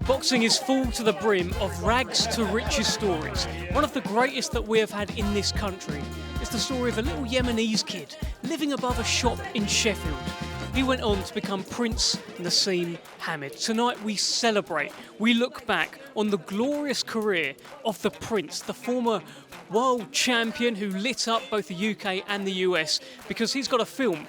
Boxing is full to the brim of rags to riches stories. One of the greatest that we have had in this country is the story of a little Yemenis kid living above a shop in Sheffield. He went on to become Prince Naseem Hamed. Tonight we celebrate, we look back on the glorious career of the Prince, the former world champion who lit up both the UK and the US, because he's got a film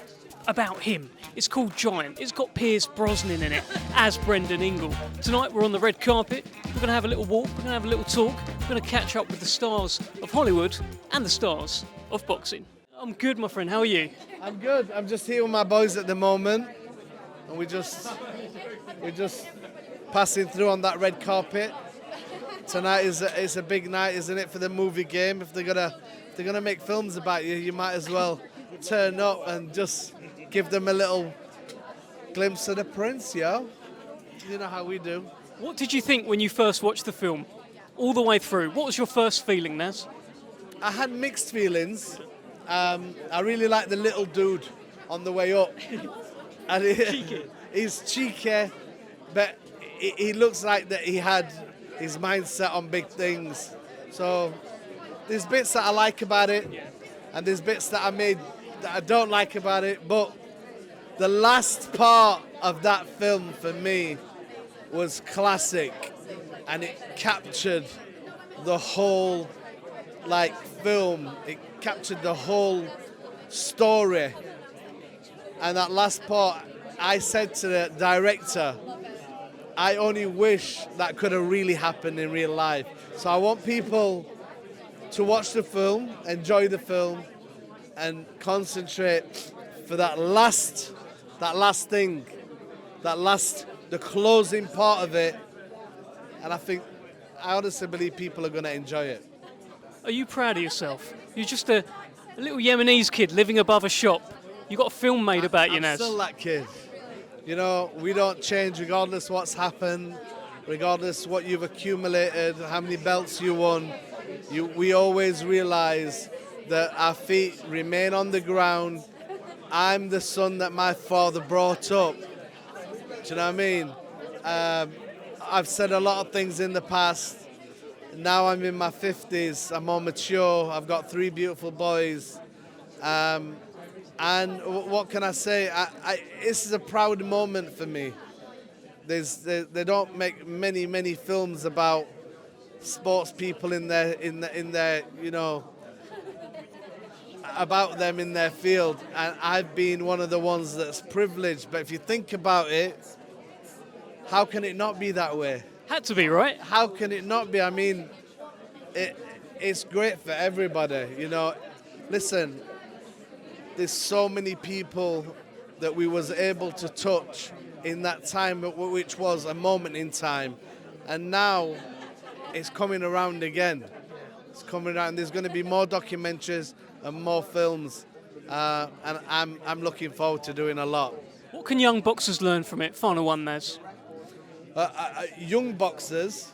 about him. It's called Giant. It's got Brosnan in it as Brendan Ingle. Tonight we're on the red carpet. We're going to have a little walk. We're going to have a little talk. We're going to catch up with the stars of Hollywood and the stars of boxing. I'm good, my friend. How are you? I'm good. I'm just here with my boys at the moment, and we're just passing through on that red carpet. Tonight is a big night, isn't it, for the movie game? If they're gonna make films about you, you might as well turn up and just give them a little glimpse of the Prince, yo. You know how we do. What did you think when you first watched the film? All the way through. What was your first feeling, Naz? I had mixed feelings. I really like the little dude on the way up. And he's cheeky, but he looks like that he had his mindset on big things. So there's bits that I like about it, and there's bits that I don't like about it. But the last part of that film for me was classic, and it captured the whole film. It captured the whole story. And that last part, I said to the director, I only wish that could have really happened in real life. So I want people to watch the film, enjoy the film, and concentrate for the closing part of it. And I honestly believe people are going to enjoy it. Are you proud of yourself? You're just a little Yemenis kid living above a shop. You got a film made about you, Naz. I'm still that kid. You know, we don't change regardless what's happened, regardless what you've accumulated, how many belts you won. We always realise that our feet remain on the ground. I'm the son that my father brought up. Do you know what I mean? I've said a lot of things in the past. Now I'm in my 50s. I'm more mature. I've got 3 beautiful boys. And what can I say? This is a proud moment for me. They don't make many films about sports people in their you know, about them in their field, and I've been one of the ones that's privileged. But if you think about it, how can it not be that way? Had to be, right? How can it not be? I mean, it's great for everybody, you know. Listen, there's so many people that we was able to touch in that time, which was a moment in time, and now it's coming around again. It's coming around. There's going to be more documentaries and more films, and I'm looking forward to doing a lot. What can young boxers learn from it? Final one, Naz. Young boxers,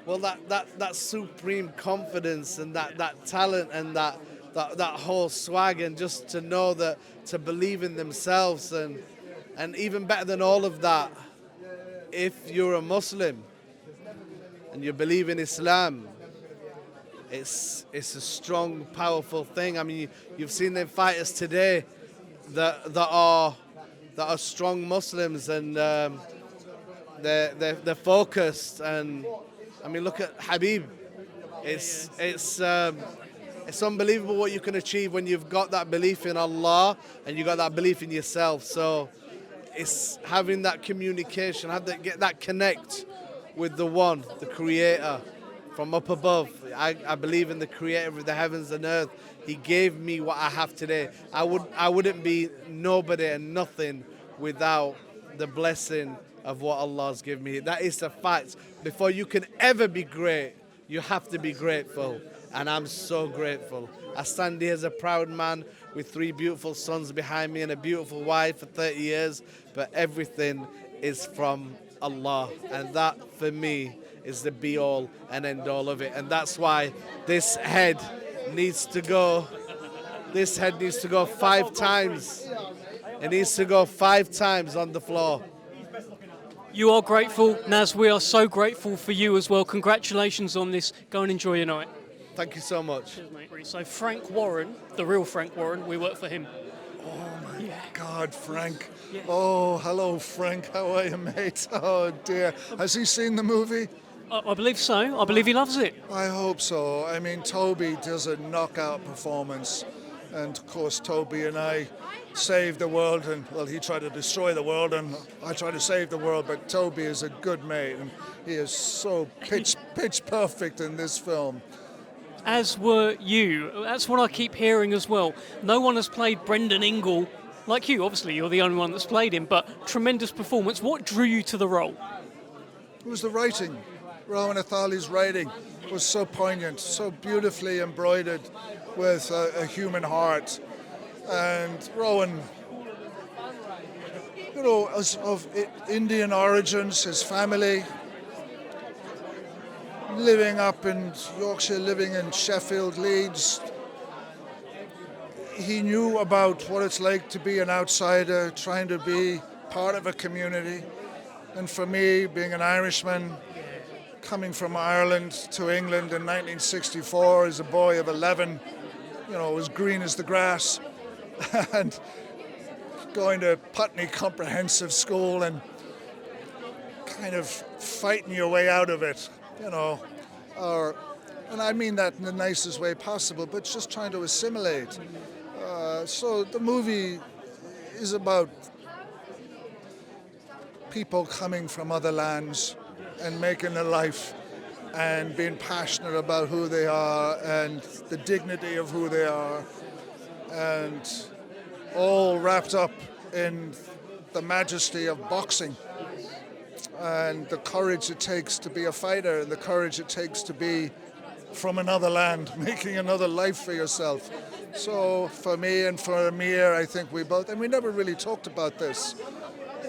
well, that supreme confidence and that talent and that whole swag, and just to know that, to believe in themselves, and even better than all of that, if you're a Muslim and you believe in Islam, it's a strong, powerful thing. I mean, you've seen them fighters today that are strong Muslims, and they're focused. And I mean, look at Habib. It's unbelievable what you can achieve when you've got that belief in Allah and you've got that belief in yourself. So it's having that communication, get that connect with the one, the Creator from up above. I believe in the Creator of the heavens and earth. He gave me what I have today. I wouldn't be nobody and nothing without the blessing of what Allah's given me. That is a fact. Before you can ever be great, you have to be grateful. And I'm so grateful. I stand here as a proud man with 3 beautiful sons behind me and a beautiful wife for 30 years. But everything is from Allah. And that, for me, is the be-all and end-all of it. And that's why this head needs to go. This head needs to go 5 times. It needs to go 5 times on the floor. You are grateful, Naz. We are so grateful for you as well. Congratulations on this. Go and enjoy your night. Thank you so much. Cheers, mate. So Frank Warren, the real Frank Warren, we work for him. Oh my God, Frank. Yeah. Oh, hello, Frank. How are you, mate? Oh, dear. Has he seen the movie? I believe so. I believe he loves it. I hope so. I mean, Toby does a knockout performance. And, of course, Toby and I saved the world. And, well, he tried to destroy the world, and I tried to save the world. But Toby is a good mate, and he is so pitch perfect in this film. As were you. That's what I keep hearing as well. No one has played Brendan Ingle like you. Obviously, you're the only one that's played him, but tremendous performance. What drew you to the role? It was the writing. Rowan Athali's writing was so poignant, so beautifully embroidered with a human heart. And Rowan, you know, of Indian origins, his family, living up in Yorkshire, living in Sheffield, Leeds. He knew about what it's like to be an outsider, trying to be part of a community. And for me, being an Irishman, coming from Ireland to England in 1964 as a boy of 11, you know, as green as the grass, and going to Putney Comprehensive School and kind of fighting your way out of it. You know, and I mean that in the nicest way possible, but just trying to assimilate. So the movie is about people coming from other lands and making a life and being passionate about who they are and the dignity of who they are, and all wrapped up in the majesty of boxing. And the courage it takes to be a fighter, and the courage it takes to be from another land, making another life for yourself. So for me and for Amir, I think we both, and we never really talked about this.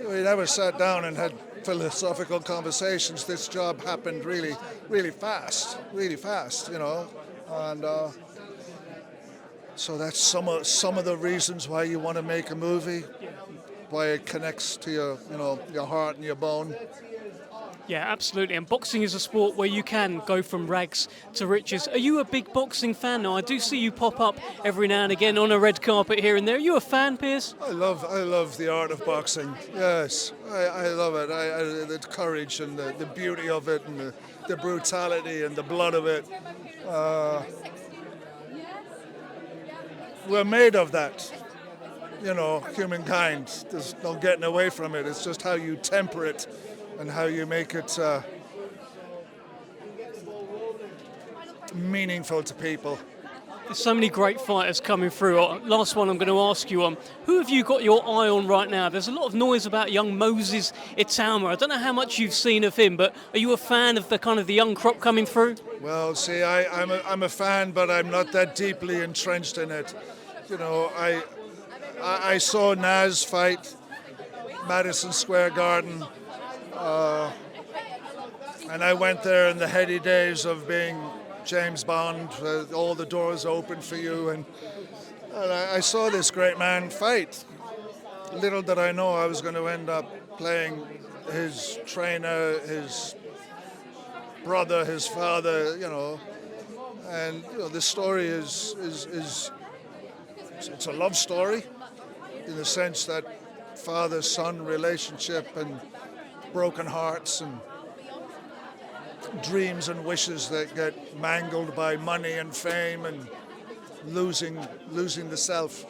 We never sat down and had philosophical conversations. This job happened really, really fast, you know. And so that's some of the reasons why you want to make a movie, why it connects to your, you know, your heart and your bone. Yeah, absolutely. And boxing is a sport where you can go from rags to riches. Are you a big boxing fan now? I do see you pop up every now and again on a red carpet here and there. Are you a fan, Piers? I love the art of boxing. Yes, I love it. The courage and the beauty of it, and the brutality and the blood of it. We're made of that. You know, humankind. There's no getting away from it. It's just how you temper it and how you make it meaningful to people. There's so many great fighters coming through. Last one I'm going to ask you on, who have you got your eye on right now? There's a lot of noise about young Moses Itama. I don't know how much you've seen of him, but are you a fan of the kind of the young crop coming through? Well, see, I'm a fan, but I'm not that deeply entrenched in it. You know, I saw Naz fight Madison Square Garden, and I went there in the heady days of being James Bond, all the doors open for you, and I saw this great man fight. Little did I know I was going to end up playing his trainer, his brother, his father, you know. And you know, this story is it's a love story in the sense that father-son relationship and broken hearts and dreams and wishes that get mangled by money and fame and losing the self.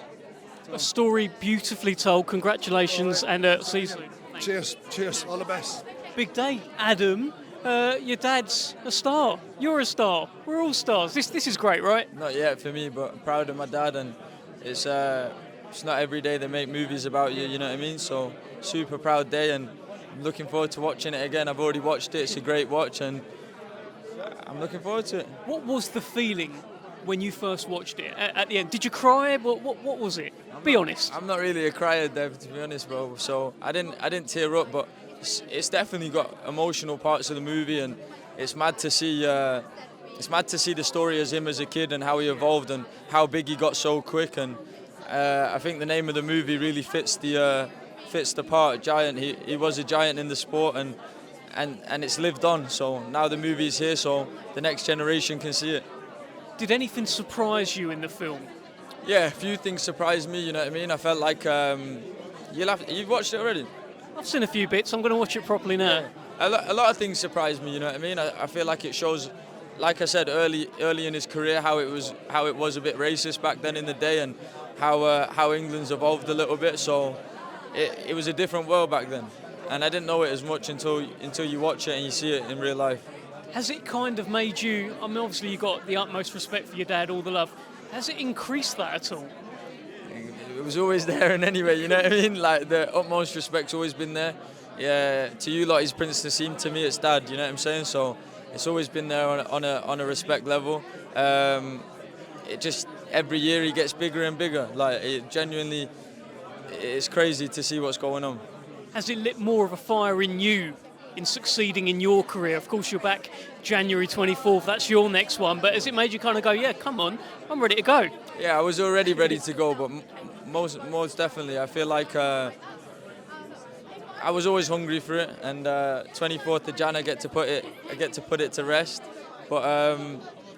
A story beautifully told. Congratulations, and see you soon. Cheers, all the best. Big day, Adam. Your dad's a star. You're a star. We're all stars. This is great, right? Not yet for me, but I'm proud of my dad, and it's not every day they make movies about you, you know what I mean? So super proud day, and I'm looking forward to watching it again. I've already watched it. It's a great watch, and I'm looking forward to it. What was the feeling when you first watched it at the end? Did you cry? What was it? Be honest. I'm not really a crier, Dev, to be honest, bro. So I didn't tear up, but it's definitely got emotional parts of the movie, and it's mad to see the story as him as a kid and how he evolved and how big he got so quick. And I think the name of the movie really fits fits the part, giant. He was a giant in the sport, and it's lived on. So now the movie's here, so the next generation can see it. Did anything surprise you in the film? Yeah, a few things surprised me. You know what I mean? I felt like you've watched it already. I've seen a few bits. I'm going to watch it properly now. Yeah. A lot of things surprised me. You know what I mean? I feel like it shows, like I said early in his career, how it was a bit racist back then in the day, and how England's evolved a little bit. So it was a different world back then, and I didn't know it as much until you watch it and you see it in real life. Has it kind of made you, I mean, obviously you got the utmost respect for your dad, all the love. Has it increased that at all? It was always there, and anyway, you know what I mean? Like, the utmost respect's always been there. Yeah, to you lot, he's Prince Naseem. To me, it's Dad. You know what I'm saying? So it's always been there on a respect level. It just every year he gets bigger and bigger. Like, it genuinely, it's crazy to see what's going on. Has it lit more of a fire in you in succeeding in your career? Of course, you're back January 24th. That's your next one. But has it made you kind of go, yeah, come on, I'm ready to go? Yeah, I was already ready to go, but most definitely, I feel like I was always hungry for it. And 24th of Jan, I get to put it to rest. But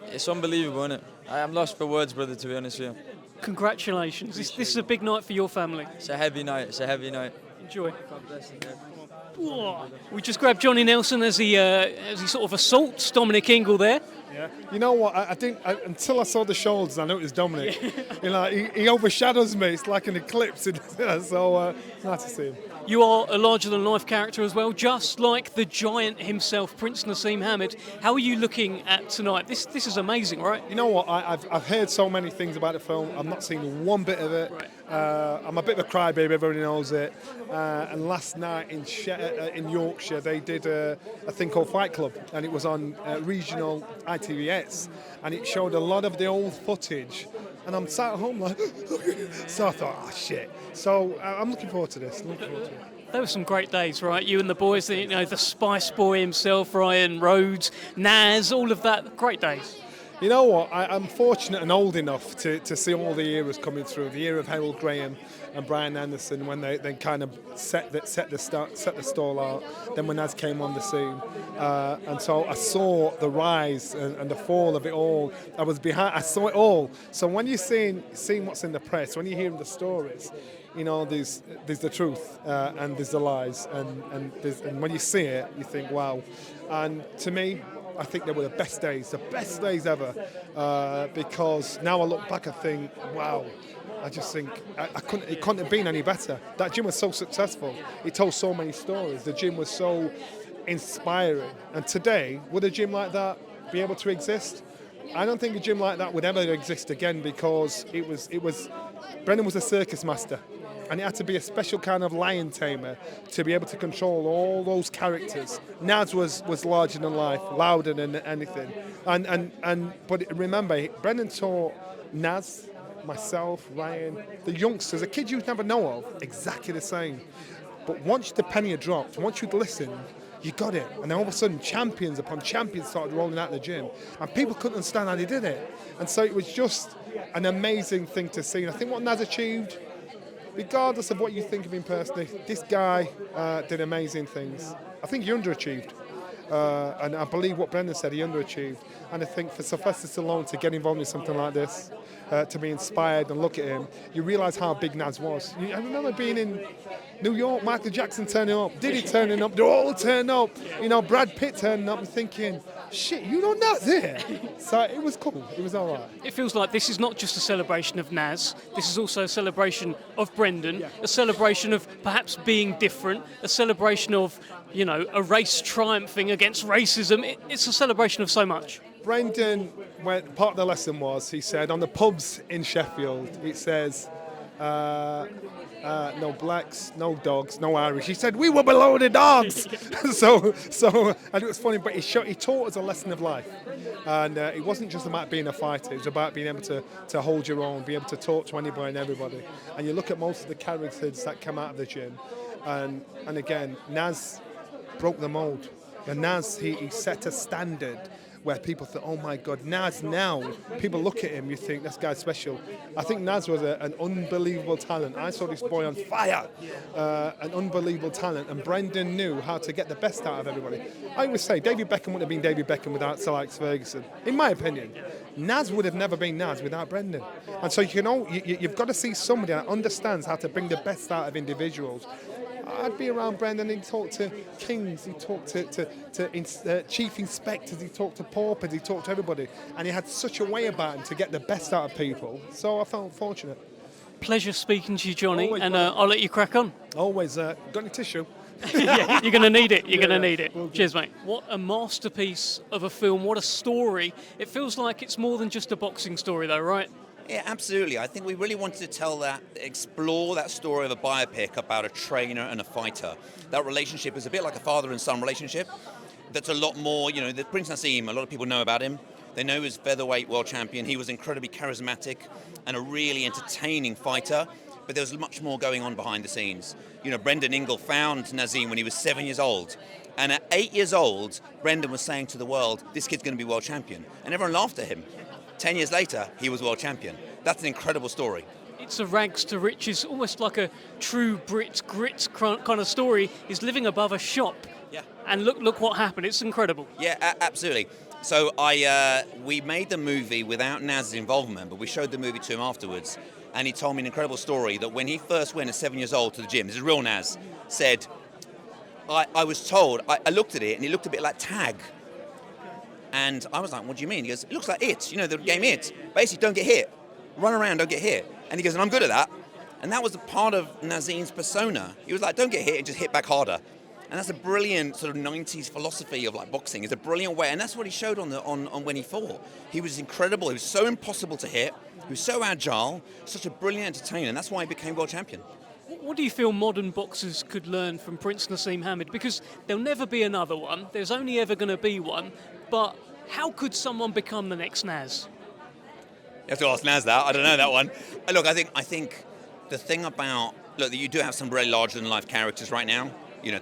it's unbelievable, isn't it? I am lost for words, brother, to be honest with you. Congratulations. This is a big night for your family. It's a heavy night. Enjoy. God bless you. We just grabbed Johnny Nelson as he sort of assaults Dominic Ingle there. Yeah. You know what? I think until I saw the shoulders, I knew it was Dominic. You know, he overshadows me. It's like an eclipse. So nice to see him. You are a larger-than-life character as well, just like the giant himself, Prince Naseem Hamed. How are you looking at tonight? This is amazing, right? You know what? I've heard so many things about the film. I've not seen one bit of it. Right. I'm a bit of a crybaby. Everybody knows it. And last night in Yorkshire, they did a thing called Fight Club, and it was on regional ITVS, and it showed a lot of the old footage. And I'm sat at home like, so I thought, oh shit. So I'm looking forward to this. There were some great days, right? You and the boys, the Spice Boy himself, Ryan Rhodes, Naz, all of that. Great days. You know what? I'm fortunate and old enough to see all the eras coming through. The era of Harold Graham and Brian Anderson, when they kind of set the stall out. Then when Naz came on the scene, and so I saw the rise and the fall of it all. I was behind. I saw it all. So when you're seeing what's in the press, when you're hearing the stories, you know, there's the truth and there's the lies, and when you see it, you think, wow. And to me, I think they were the best days ever, because now I look back and think, wow, I just think it couldn't have been any better. That gym was so successful. It told so many stories. The gym was so inspiring. And today, would a gym like that be able to exist? I don't think a gym like that would ever exist again, because Brendan was a circus master. And it had to be a special kind of lion tamer to be able to control all those characters. Naz was larger than life, louder than anything. But remember, Brendan taught Naz, myself, Ryan, the youngsters, the kids you'd never know of, exactly the same. But once the penny had dropped, once you'd listened, you got it. And then all of a sudden, champions upon champions started rolling out of the gym. And people couldn't understand how they did it. And so it was just an amazing thing to see. And I think what Naz achieved, regardless of what you think of him personally, this guy did amazing things. I think he underachieved. And I believe what Brendan said, he underachieved. And I think for Sylvester Stallone to get involved in something like this, to be inspired and look at him, you realise how big Naz was. I remember being in New York, Michael Jackson turning up, Diddy turning up, they all turning up, you know, Brad Pitt turning up, and thinking, shit, you know Naz here? So it was cool, it was all right. It feels like this is not just a celebration of Naz, this is also a celebration of Brendan, a celebration of perhaps being different, a celebration of, you know, a race triumphing against racism. It's a celebration of so much. Brendan, part of the lesson was, he said, on the pubs in Sheffield, it says, no blacks, no dogs, no Irish. He said, we were below the dogs. so, and it was funny, but he taught us a lesson of life. And it wasn't just about being a fighter, it was about being able to hold your own, be able to talk to anybody and everybody. And you look at most of the characters that come out of the gym, and again, Naz broke the mold. And Naz, he set a standard where people thought, oh my God, Naz now, people look at him, you think, this guy's special. I think Naz was an unbelievable talent. I saw this boy on fire, an unbelievable talent, and Brendan knew how to get the best out of everybody. I always say, David Beckham wouldn't have been David Beckham without Sir Alex Ferguson, in my opinion. Naz would have never been Naz without Brendan. And so you've got to see somebody that understands how to bring the best out of individuals. I'd be around Brendan, he'd talk to kings, he'd talk to chief inspectors, he'd talk to paupers, he'd talk to everybody. And he had such a way about him to get the best out of people. So I felt fortunate. Pleasure speaking to you, Johnny, Always, and I'll let you crack on. Always, got any tissue? Yeah, you're going to need it. You're going to need it. Cheers, mate. What a masterpiece of a film. What a story. It feels like it's more than just a boxing story, though, right? Yeah, absolutely. I think we really wanted to tell that, explore that story of a biopic about a trainer and a fighter. That relationship is a bit like a father and son relationship. That's a lot more, the Prince Naseem, a lot of people know about him. They know he was featherweight world champion. He was incredibly charismatic and a really entertaining fighter. But there was much more going on behind the scenes. Brendan Ingle found Naseem when he was 7 years old. And at 8 years old, Brendan was saying to the world, this kid's going to be world champion. And everyone laughed at him. 10 years later, he was world champion. That's an incredible story. It's a rags to riches, almost like a true Brit grit kind of story. He's living above a shop. Yeah. And look what happened. It's incredible. Yeah, absolutely. So we made the movie without Naz's involvement, but we showed the movie to him afterwards. And he told me an incredible story that when he first went at 7 years old to the gym, this is real Naz, said, I was told, I looked at it and it looked a bit like tag. And I was like, what do you mean? He goes, it looks like it, the game it. Basically, don't get hit. Run around, don't get hit. And he goes, and I'm good at that. And that was a part of Naseem's persona. He was like, don't get hit and just hit back harder. And that's a brilliant sort of 90s philosophy of boxing. It's a brilliant way. And that's what he showed on when he fought. He was incredible. He was so impossible to hit. He was so agile, such a brilliant entertainer. And that's why he became world champion. What do you feel modern boxers could learn from Prince Naseem Hamed? Because there'll never be another one. There's only ever going to be one. But how could someone become the next Naz? You have to ask Naz that. I don't know that one. Look, I think the thing about that you do have some very larger than life characters right now.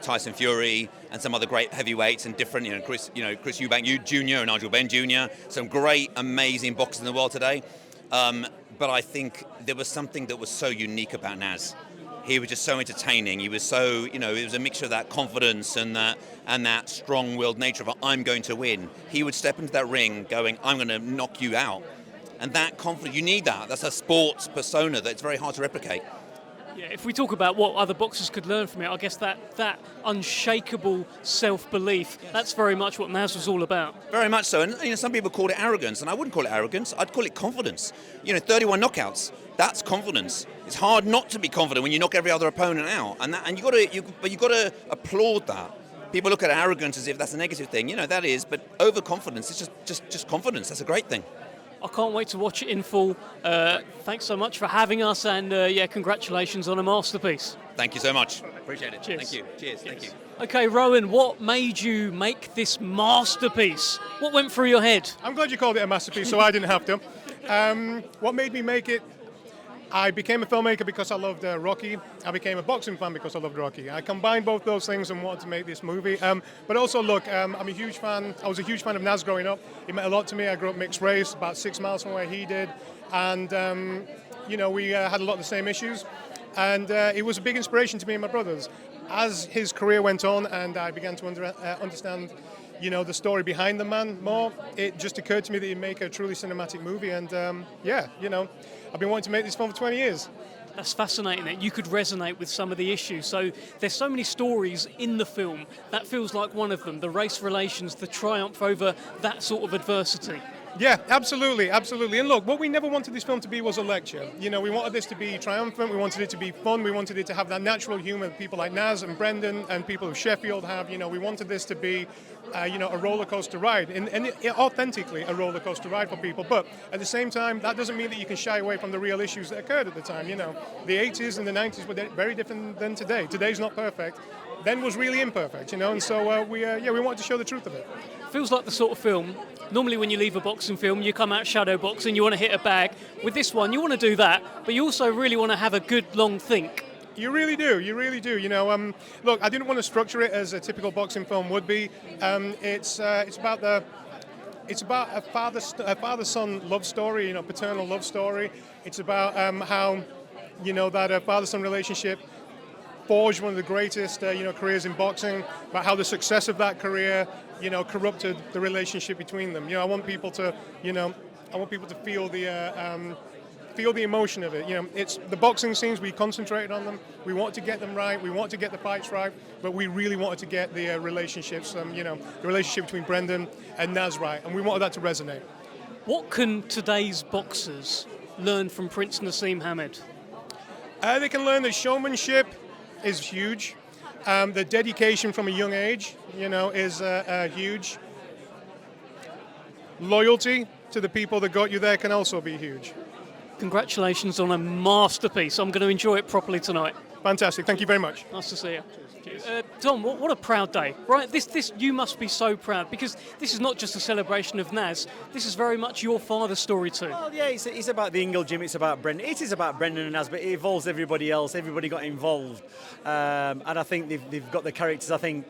Tyson Fury and some other great heavyweights and different. Chris Eubank Jr. and Nigel Benn Jr. Some great, amazing boxers in the world today. But I think there was something that was so unique about Naz. He was just so entertaining. He was so, it was a mixture of that confidence and that strong-willed nature of I'm going to win. He would step into that ring going, I'm going to knock you out. And that confidence, you need that. That's a sports persona that's very hard to replicate. Yeah, if we talk about what other boxers could learn from it, I guess that unshakable self-belief, that's very much what Naz was all about. Very much so. And some people call it arrogance, and I wouldn't call it arrogance. I'd call it confidence. 31 knockouts. That's confidence. It's hard not to be confident when you knock every other opponent out, and you got to applaud that. People look at arrogance as if that's a negative thing. That is, but overconfidence is just confidence. That's a great thing. I can't wait to watch it in full. Thanks so much for having us, and congratulations on a masterpiece. Thank you so much. Appreciate it. Cheers. Thank you. Cheers. Thank you. Okay, Rowan, what made you make this masterpiece? What went through your head? I'm glad you called it a masterpiece, so I didn't have to. What made me make it? I became a filmmaker because I loved Rocky. I became a boxing fan because I loved Rocky. I combined both those things and wanted to make this movie. But also, look, I'm a huge fan. I was a huge fan of Naz growing up. He meant a lot to me. I grew up mixed race, about 6 miles from where he did. And, we had a lot of the same issues. And it was a big inspiration to me and my brothers. As his career went on and I began to understand the story behind the man more, it just occurred to me that he'd make a truly cinematic movie. And, I've been wanting to make this film for 20 years. That's fascinating that you could resonate with some of the issues. So there's so many stories in the film. That feels like one of them, the race relations, the triumph over that sort of adversity. Yeah, absolutely. And look, what we never wanted this film to be was a lecture. We wanted this to be triumphant, we wanted it to be fun, we wanted it to have that natural humour that people like Naz and Brendan and people of Sheffield have. We wanted this to be, a roller coaster ride, and authentically a roller coaster ride for people. But at the same time, that doesn't mean that you can shy away from the real issues that occurred at the time. The 80s and the 90s were very different than today. Today's not perfect. Then was really imperfect, and so we wanted to show the truth of it. Feels like the sort of film, normally when you leave a boxing film, you come out shadow boxing, you want to hit a bag. With this one, you want to do that, but you also really want to have a good long think. You really do. Look, I didn't want to structure it as a typical boxing film would be. It's about it's about a father-son love story, paternal love story. It's about how, that father-son relationship forged one of the greatest, careers in boxing. About how the success of that career, corrupted the relationship between them. I want people to, feel the emotion of it. It's the boxing scenes. We concentrated on them. We want to get them right. We want to get the fights right. But we really wanted to get the relationships, the relationship between Brendan and Naz right, and we wanted that to resonate. What can today's boxers learn from Prince Naseem Hamed? They can learn that showmanship is huge. The dedication from a young age, is huge. Loyalty to the people that got you there can also be huge. Congratulations on a masterpiece. I'm going to enjoy it properly tonight. Fantastic. Thank you very much. Nice to see you. Tom, what a proud day, right? This you must be so proud, because this is not just a celebration of Naz. This is very much your father's story too. Well, yeah, it's about the Ingle Gym. It's about Brendan. It is about Brendan and Naz, but it involves everybody else. Everybody got involved, and I think they've got the characters. I think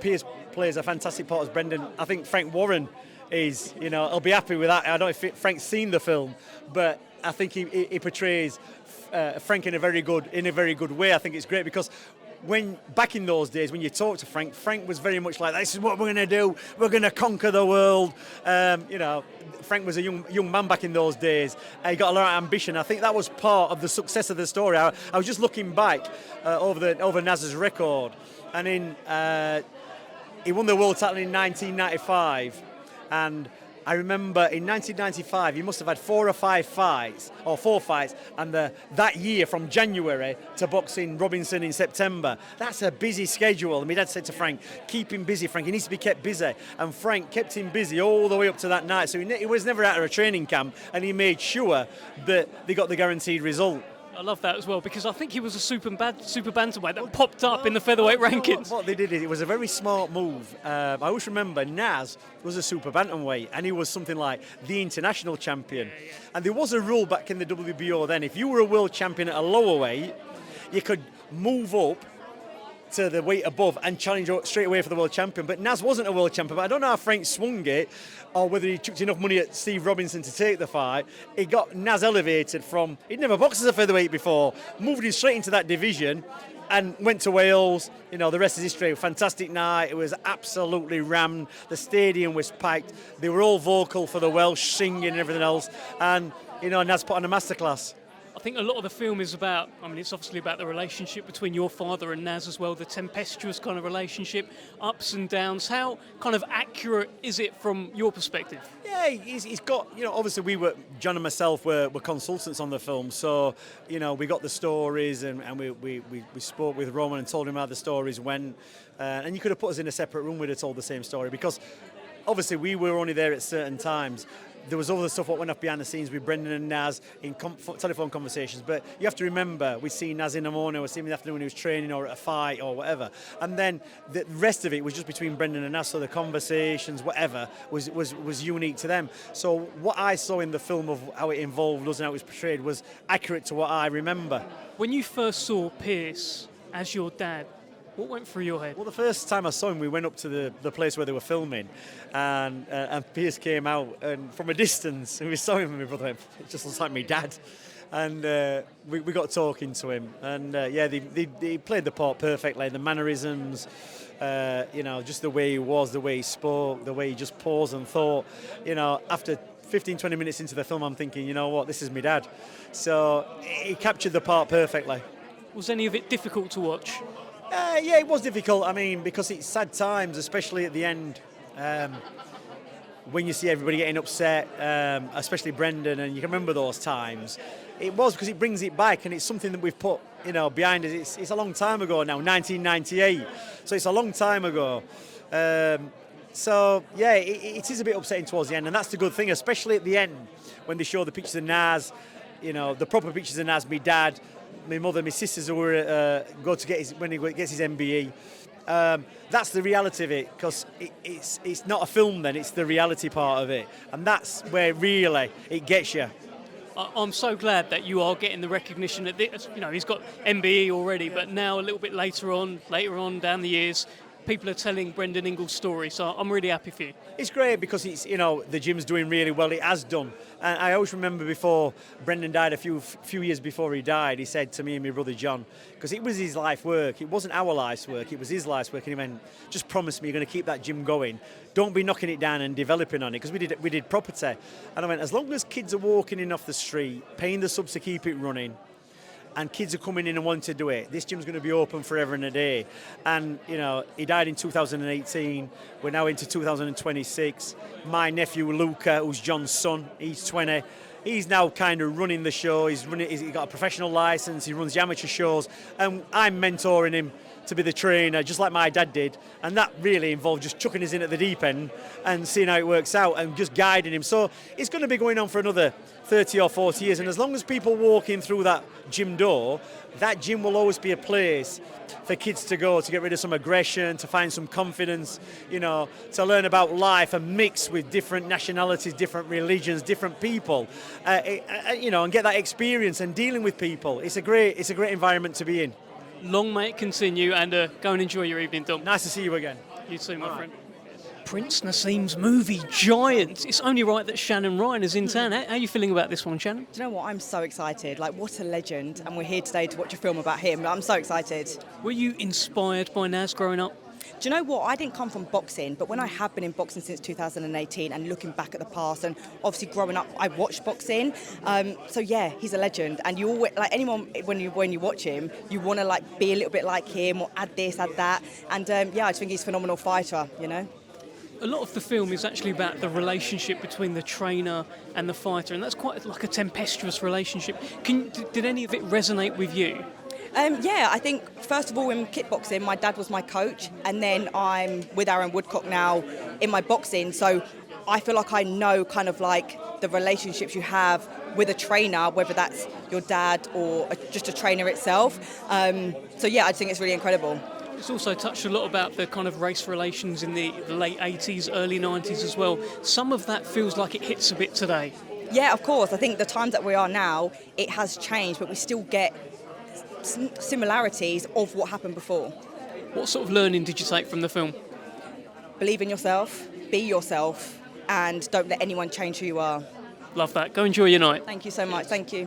Pierce plays a fantastic part as Brendan. I think Frank Warren is, I'll be happy with that. I don't know if Frank's seen the film, but I think he portrays Frank in a very good way. I think it's great because when back in those days, when you talk to Frank was very much like, this is what we're going to do. We're going to conquer the world. Frank was a young man back in those days. He got a lot of ambition. I think that was part of the success of the story. I was just looking back over Naz's record, and he won the world title in 1995. And I remember in 1995, he must have had 4 fights, and that year from January to boxing Robinson in September. That's a busy schedule. And my dad said to Frank, keep him busy, Frank. He needs to be kept busy. And Frank kept him busy all the way up to that night. So he was never out of a training camp, and he made sure that they got the guaranteed result. I love that as well, because I think he was a super bantamweight that popped up in the featherweight rankings. What they did is, it was a very smart move. I always remember Naz was a super bantamweight, and he was something like the international champion. Yeah. And there was a rule back in the WBO then, if you were a world champion at a lower weight, you could move up to the weight above and challenge straight away for the world champion. But Naz wasn't a world champion, but I don't know how Frank swung it, or whether he chucked enough money at Steve Robinson to take the fight. He got Naz elevated from, he'd never boxed as a featherweight before, moved him straight into that division and went to Wales. The rest is history. Fantastic night. It was absolutely rammed. The stadium was packed. They were all vocal for the Welsh, singing and everything else. And, Naz put on a masterclass. I think a lot of the film is about, it's obviously about the relationship between your father and Naz as well, the tempestuous kind of relationship, ups and downs. How kind of accurate is it from your perspective? Yeah, he's got, obviously John and myself were consultants on the film, so, we got the stories and we spoke with Roman and told him how the stories went. And you could have put us in a separate room, we'd have told the same story, because obviously we were only there at certain times. There was other stuff what went off behind the scenes with Brendan and Naz in telephone conversations. But you have to remember, we see Naz in the morning, we see him in the afternoon when he was training or at a fight or whatever. And then the rest of it was just between Brendan and Naz, so the conversations, whatever, was unique to them. So what I saw in the film of how it involved us and how it was portrayed was accurate to what I remember. When you first saw Pierce as your dad, what went through your head? Well, the first time I saw him, we went up to the place where they were filming, and Pierce came out, and from a distance, and we saw him, and my brother went, it just looks like my dad. And we got talking to him, and they played the part perfectly. The mannerisms, just the way he was, the way he spoke, the way he just paused and thought. After 15-20 minutes into the film, I'm thinking, this is my dad. So he captured the part perfectly. Was any of it difficult to watch? Yeah, it was difficult. Because it's sad times, especially at the end, when you see everybody getting upset, especially Brendan, and you can remember those times. It was because it brings it back, and it's something that we've put, behind us. It's a long time ago now, 1998. So it's a long time ago. So yeah, it is a bit upsetting towards the end, and that's the good thing, especially at the end when they show the pictures of Naz, the proper pictures of Naz, my dad, my mother, my sisters who were go to get when he gets his MBE. That's the reality of it, because it's not a film then, it's the reality part of it, and that's where really it gets you. I'm so glad that you are getting the recognition that he's got MBE already, but now a little bit later on down the years, people are telling Brendan Ingle's story, so I'm really happy for you. It's great because it's, you know, the gym's doing really well. It has done. And I always remember before Brendan died, a few years before he died, he said to me and my brother John, because it was his life work, it wasn't our life's work, it was his life's work, and he went, just promise me you're going to keep that gym going. Don't be knocking it down and developing on it, because we did property. And I went, as long as kids are walking in off the street, paying the subs to keep it running, and kids are coming in and wanting to do it, this gym's going to be open forever and a day. And, you know, he died in 2018. We're now into 2026. My nephew, Luca, who's John's son, he's 20. He's now kind of running the show. He's got a professional license. He runs the amateur shows. And I'm mentoring him to be the trainer, just like my dad did. And that really involved just chucking us in at the deep end and seeing how it works out and just guiding him. So it's going to be going on for another 30 or 40 years. And as long as people walk in through that gym door, that gym will always be a place for kids to go, to get rid of some aggression, to find some confidence, you know, to learn about life and mix with different nationalities, different religions, different people, you know, and get that experience and dealing with people. It's a great environment to be in. Long may it continue, and go and enjoy your evening, Dom. Nice to see you again. You too, my friend. Prince Naseem's movie, Giant. It's only right that Shannon Ryan is in town. How are you feeling about this one, Shannon? Do you know what? I'm so excited. Like, what a legend. And we're here today to watch a film about him. I'm so excited. Were you inspired by Naz growing up? Do you know what? I didn't come from boxing, but when I have been in boxing since 2018 and looking back at the past, and obviously growing up, I watched boxing. So yeah, he's a legend. And you always, like anyone, when you watch him, you want to like be a little bit like him or add this, add that. And yeah, I just think he's a phenomenal fighter, you know. A lot of the film is actually about the relationship between the trainer and the fighter, and that's quite like a tempestuous relationship. Did any of it resonate with you? Yeah, I think first of all in kickboxing, my dad was my coach, and then I'm with Aaron Woodcock now in my boxing. So I feel like I know kind of like the relationships you have with a trainer, whether that's your dad or just a trainer itself. So yeah, I think it's really incredible. It's also touched a lot about the kind of race relations in the late 80s, early 90s as well. Some of that feels like it hits a bit today. Yeah, of course. I think the times that we are now, it has changed, but we still get similarities of what happened before. What sort of learning did you take from the film? Believe in yourself, be yourself, and don't let anyone change who you are. Love that. Go enjoy your night. Thank you so much. Thank you.